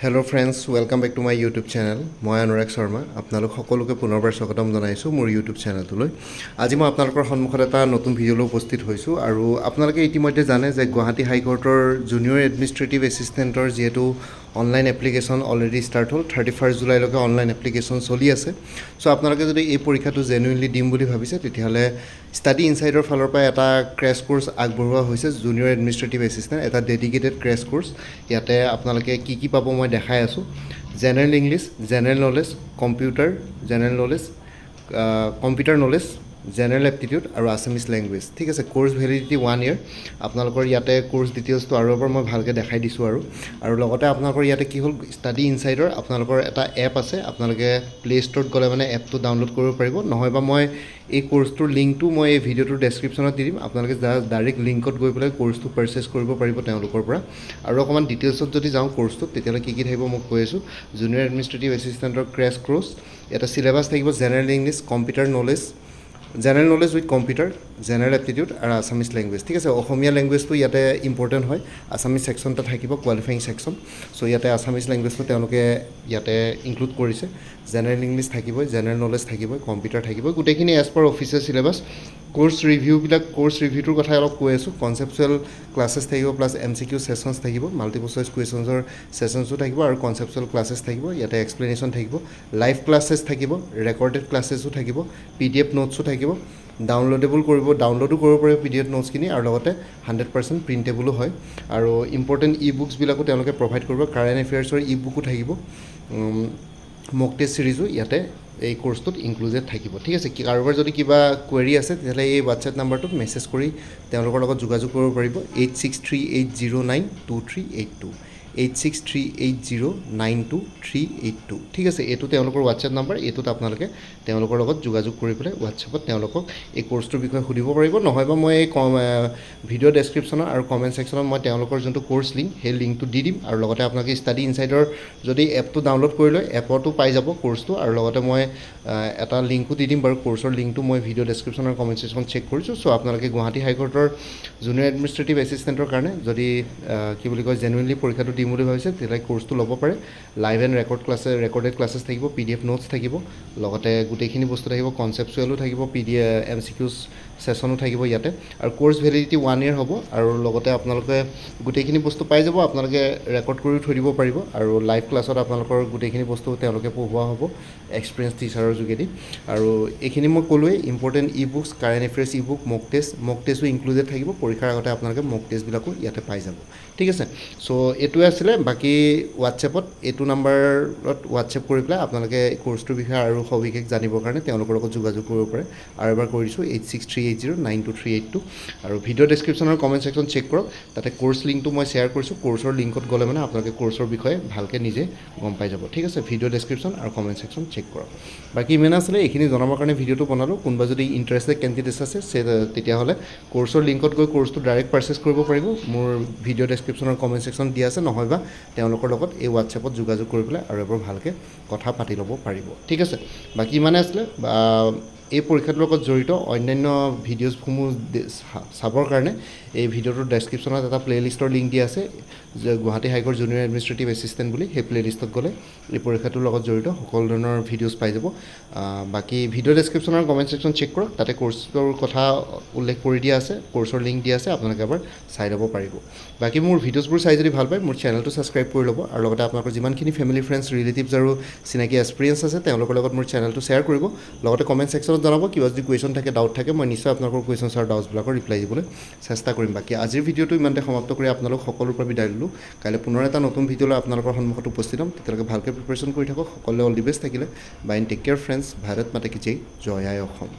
Hello' friends, welcome back to my YouTube channel. মই অনুৰাগ শৰ্মা। আপোনালোক সকলোকে পুনৰবাৰ স্বাগতম জনাইছোঁ মোৰ ইউটিউব চেনেলটোলৈ। আজি মই আপোনালোকৰ সন্মুখত এটা নতুন ভিডিঅ'লৈ উপস্থিত হৈছোঁ। আৰু আপোনালোকে ইতিমধ্যে জানে যে গুৱাহাটী হাইকোৰ্টৰ জুনিয়ৰ এডমিনিষ্ট্ৰেটিভ এছিষ্টেণ্টৰ যিহেতু অনলাইন এপ্লিকেশ্যন অলৰেডি ষ্টাৰ্ট হ'ল, 31 জুলাইলৈকে অনলাইন এপ্লিকেশ্যন চলি আছে। ছ' আপোনালোকে যদি এই পৰীক্ষাটো জেনুইনলি দিম বুলি ভাবিছে, তেতিয়াহ'লে ষ্টাডি ইনচাইডৰ ফালৰ পৰা এটা ক্ৰেছ কোৰ্চ আগবঢ়োৱা হৈছে, জুনিয়ৰ এডমিনিষ্ট্ৰেটিভ এছিষ্টেণ্ট, এটা ডেডিকেটেড ক্ৰেছ কোৰ্চ। ইয়াতে আপোনালোকে কি পাব মই দেখাই আছোঁ। General English, general knowledge, computer knowledge, general aptitude আৰু আছামিজ লেংগুৱেজ। ঠিক আছে, কোৰ্চ ভেলিডিটি 1 year। আপোনালোকৰ ইয়াতে কোৰ্চ ডিটেইলছটো আৰু এবাৰ মই ভালকৈ দেখাই দিছোঁ। আৰু লগতে আপোনালোকৰ ইয়াতে কি হ'ল, ষ্টাডি ইনচাইডৰ আপোনালোকৰ এটা এপ আছে। আপোনালোকে প্লে ষ্ট'ৰত গ'লে মানে এপটো ডাউনলোড কৰিব পাৰিব, নহয়বা মই এই কোৰ্চটোৰ লিংকটো মই এই ভিডিঅ'টোৰ ডেছক্ৰিপশ্যনত দি দিম। আপোনালোকে ডাইৰেক্ট লিংকত গৈ পেলাই কোৰ্চটো পাৰ্চেছ কৰিব পাৰিব তেওঁলোকৰ পৰা। আৰু অকণমান ডিটেইলছত যদি যাওঁ কোৰ্চটোত, তেতিয়াহ'লে কি থাকিব মই কৈ আছোঁ। জুনিয়ৰ এডমিনিষ্ট্ৰেটিভ এছিষ্টেণ্টৰ ক্ৰেছ কোৰ্চ, এটা চিলেবাছ থাকিব general English, computer knowledge, general knowledge with computer, general aptitude আৰু আছামিজ লেংগুৱেজ। ঠিক আছে, অসমীয়া লেংগুৱেজটো ইয়াতে ইম্পৰ্টেণ্ট হয়। আছামিজ ছেকশ্যন এটা থাকিব, কোৱালিফাইং ছেকশ্যন। ছ' ইয়াতে আছামিজ লেংগুৱেজটো তেওঁলোকে ইয়াতে ইনক্লুড কৰিছে। জেনেৰেল ইংলিছ থাকিবই, জেনেৰেল নলেজ থাকিবই, কম্পিউটাৰ থাকিবই, গোটেইখিনি as per official syllabus. Course ৰিভিউটোৰ কথা অলপ কৈ আছোঁ। কনচেপচুৱেল ক্লাছেছ থাকিব, প্লাছ MCQ ছেশ্যনছ থাকিব, মাল্টিপল চইচ কুৱেশ্যনছৰ ছেশ্যনছো থাকিব আৰু কনচেপচুৱেল ক্লাছেছ থাকিব। ইয়াতে এক্সপ্লেনেশ্যন থাকিব, লাইভ ক্লাছেছ থাকিব, ৰেকৰ্ডেড ক্লাছেছো থাকিব, PDF নোটছো থাকিব। ডাউনলোডো কৰিব পাৰিব PDF নোটছখিনি, আৰু লগতে 100% প্ৰিণ্টেবলো হয়। আৰু ইম্পৰ্টেণ্ট বুকছবিলাকো তেওঁলোকে প্ৰভাইড কৰিব। কাৰেণ্ট এফেয়াৰ্ছৰ বুকো থাকিব। মক টেষ্ট ছিৰিজো ইয়াতে এই কোৰ্চটোত ইনক্লুডেড থাকিব। ঠিক আছে, কাৰোবাৰ যদি কিবা কুৱেৰি আছে, তেতিয়াহ'লে এই হোৱাটছএপ নাম্বাৰটোত মেছেজ কৰি তেওঁলোকৰ লগত যোগাযোগ কৰিব পাৰিব। 8638092382, 8638092382। ঠিক আছে, এইটো তেওঁলোকৰ হোৱাটছএপ নাম্বাৰ। এইটোত আপোনালোকে তেওঁলোকৰ লগত যোগাযোগ কৰি পেলাই হোৱাটছএপত তেওঁলোকক এই কোৰ্চটোৰ বিষয়ে সুধিব পাৰিব, নহয়বা মই এই ভিডিঅ' ডেছক্ৰিপশ্যনত আৰু কমেণ্ট ছেকশ্যনত মই তেওঁলোকৰ যোনটো কোৰ্চ লিংক, সেই লিংকটো দি দিম। আৰু লগতে আপোনালোকে ষ্টাডি ইনচাইডৰ যদি এপটো ডাউনলোড কৰি লয়, এপতো পাই যাব কোৰ্চটো। আৰু লগতে মই এটা লিংকো দি দিম বাৰু। কোৰ্চৰ লিংকটো মই ভিডিঅ' ডেছক্ৰিপশ্যনৰ কমেণ্ট ছেকশ্যন চেক কৰিছোঁ। ছ' আপোনালোকে গুৱাহাটী হাইকোৰ্টৰ জুনিয়ৰ এডমিনিষ্ট্ৰেটিভ এছিষ্টেণ্টৰ কাৰণে যদি জেনুইনলি পৰীক্ষাটো দিম বুলি ভাবিছে, তেতিয়াহ'লে কোৰ্চটো ল'ব পাৰে। লাইভ এণ্ড ৰেকৰ্ডেড ক্লাছেছ থাকিব, PDF নোটছ থাকিব, লগতে গোটেইখিনি বস্তু থাকিব, কনচেপচুৱেলো থাকিব, MCQ ছেশ্যনো থাকিব ইয়াতে। আৰু কোৰ্চ ভেলিডিটি 1 year হ'ব। আৰু লগতে আপোনালোকে গোটেইখিনি বস্তু পাই যাব। আপোনালোকে ৰেকৰ্ড কৰিও থৈ দিব পাৰিব। আৰু লাইভ ক্লাছত আপোনালোকৰ গোটেইখিনি বস্তু তেওঁলোকে পঢ়োৱা হ'ব এক্সপিৰিয়েঞ্চ টিচাৰৰ যোগেদি। আৰু এইখিনি মই ক'লোৱেই, important books, current affairs book, mock টেষ্টো ইনক্লুডেড থাকিব। পৰীক্ষাৰ আগতে আপোনালোকে মক টেষ্টবিলাকো ইয়াতে পাই যাব। ঠিক আছে, ছ' এইটোৱে আছিলে। বাকী হোৱাটছএপত এইটো নাম্বাৰত হোৱাটছএপ কৰি পেলাই আপোনালোকে কোৰ্চটোৰ বিষয়ে আৰু সবিশেষ জানিবৰ কাৰণে তেওঁলোকৰ লগত যোগাযোগ কৰিব পাৰে। আৰু এবাৰ কৰি দিছোঁ 8638092382। আৰু ভিডিঅ' ডেছক্ৰিপশ্যনৰ কমেণ্ট ছেকশ্যন চেক কৰক, তাতে কোৰ্চ লিংকটো মই শ্বেয়াৰ কৰিছোঁ। কোৰ্চৰ লিংকত গ'লে মানে আপোনালোকে কোৰ্চৰ বিষয়ে ভালকৈ নিজে গম পাই যাব। ঠিক আছে, ভিডিঅ' ডেছক্ৰিপশ্যন আৰু কমেণ্ট ছেকশ্যন চেক কৰক। বাকী ইমান আছিলে, এইখিনি জনাবৰ কাৰণে ভিডিঅ'টো বনালোঁ। কোনোবা যদি ইণ্টাৰেষ্টেড কেণ্ডিডেটছ আছে, তেতিয়াহ'লে কোৰ্চৰ লিংকত গৈ কোৰ্চটো ডাইৰেক্ট পাৰ্চেছ কৰিব পাৰিব। মোৰ ভিডিঅ' ডেছক্ৰিপশ্যনৰ কমেণ্ট ছেকশ্যন দিয়া আছে, নহয়বা তেওঁলোকৰ লগত এই হোৱাটছএপত যোগাযোগ কৰি পেলাই আৰু এবাৰ ভালকৈ কথা পাতি ল'ব পাৰিব। ঠিক আছে, বাকী ইমানে আছিলে। এই পৰীক্ষাটোৰ লগত জড়িত অন্যান্য ভিডিঅ'ছসমূহ চাবৰ কাৰণে এই ভিডিঅ'টোৰ ডেছক্ৰিপশ্যনত এটা প্লে'লিষ্টৰ লিংক দিয়া আছে, যে Guwahati high court junior administrative assistant বুলি। সেই প্লে'লিষ্টত গ'লে এই পৰীক্ষাটোৰ লগত জড়িত সকলো ধৰণৰ ভিডিঅ'ছ পাই যাব। বাকী ভিডিঅ' ডেছক্ৰিপশ্যনৰ কমেণ্ট ছেকশ্যন চেক কৰক, তাতে কোৰ্চৰ কথা উল্লেখ কৰি দিয়া আছে, কোৰ্চৰ লিংক দিয়া আছে, আপোনালোকে এবাৰ চাই ল'ব পাৰিব। বাকী মোৰ ভিডিঅ'ছবোৰ চাই যদি ভাল পায়, মোৰ চেনেলটো ছাবস্ক্ৰাইব কৰি ল'ব। আৰু লগতে আপোনালোকৰ যিমানখিনি ফেমিলি, ফ্ৰেণ্ডছ, ৰিলেটিভছ আৰু চিনাকি এক্সপিৰিয়েঞ্চ আছে, তেওঁলোকৰ লগত মোৰ চেনেলটো শ্বেয়াৰ কৰিব। লগতে কমেণ্ট ছেকশ্যনত জনাব কিবা যদি কুৱেশ্যন থাকে, ডাউট থাকে, মই নিশ্চয় আপোনালোকৰ কুৱেশ্যনছ আৰু ডাউটছবিলাকৰ ৰিপ্লাই দিবলৈ চেষ্টা কৰিম। বাকী আজিৰ ভিডিঅ'টো ইমানতে সমাপ্ত কৰি আপোনালোক সকলোৰ পৰা বিদায় ল'লোঁ। কাইলৈ পুনৰ এটা নতুন ভিডিঅ'লৈ আপোনালোকৰ সন্মুখত উপস্থিত হ'ম। তেতিয়ালৈকে ভালকৈ প্ৰিপেৰেশ্যন কৰি থাকক। সকলোৱে অল দি বেষ্ট থাকিলে। Bye and take care friends. Bharat মাতা কি জয়, জয় আই অসম।